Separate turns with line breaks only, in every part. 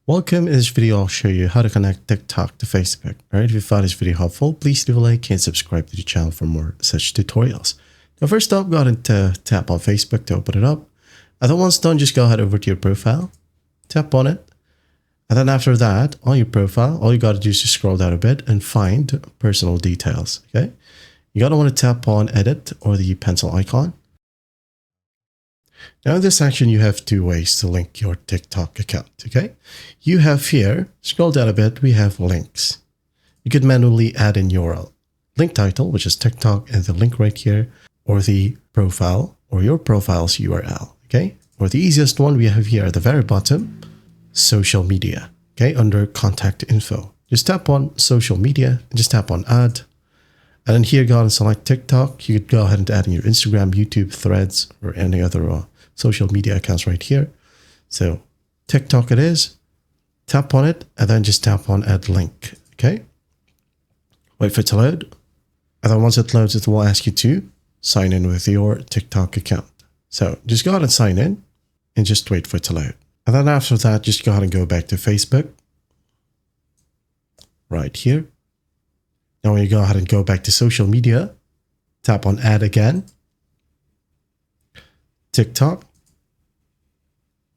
Welcome. In this video, I'll show you how to connect TikTok to Facebook. Alright, if you found this video helpful, please leave a like and subscribe to the channel for more such tutorials. Now, first up, go ahead and tap on Facebook to open it up. And then once done, just go ahead over to your profile, tap on it. And then after that, on your profile, all you got to do is just scroll down a bit and find personal details. Okay, you got to want to tap on edit or the pencil icon. Now in this section, you have two ways to link your TikTok account, okay? You have here, scroll down a bit, we have links. You could manually add in your link title, which is TikTok, and the link right here, or the profile, or your profile's URL, okay? Or the easiest one we have here at the very bottom, social media, okay? Under contact info. Just tap on social media, and just tap on add. And then here, go ahead and select TikTok. You could go ahead and add in your Instagram, YouTube, Threads, or any other social media accounts right here. So TikTok it is. Tap on it, and then just tap on add link. Okay. Wait for it to load. And then once it loads, it will ask you to sign in with your TikTok account. So just go ahead and sign in and just wait for it to load. And then after that, just go ahead and go back to Facebook. Right here. Now when you go ahead and go back to social media, tap on add again, TikTok,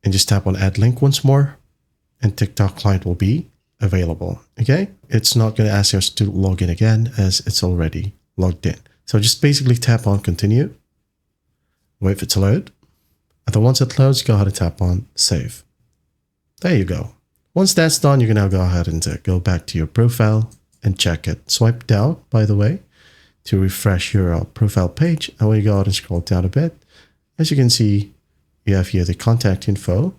and just tap on add link once more, and TikTok client will be available. Okay, it's not going to ask us to log in again as it's already logged in. So just basically tap on continue, wait for it to load, and then once it loads, go ahead and tap on save. There you go. Once that's done, you can now go ahead and go back to your profile and check it. Swipe down, by the way, to refresh your profile page. And when you go out and scroll down a bit, as you can see, you have here the contact info,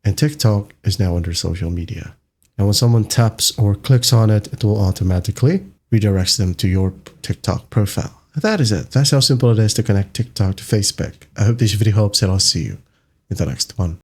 and TikTok is now under social media. And when someone taps or clicks on it, it will automatically redirect them to your TikTok profile. And that is it. That's how simple it is to connect TikTok to Facebook. I hope this video helps, and I'll see you in the next one.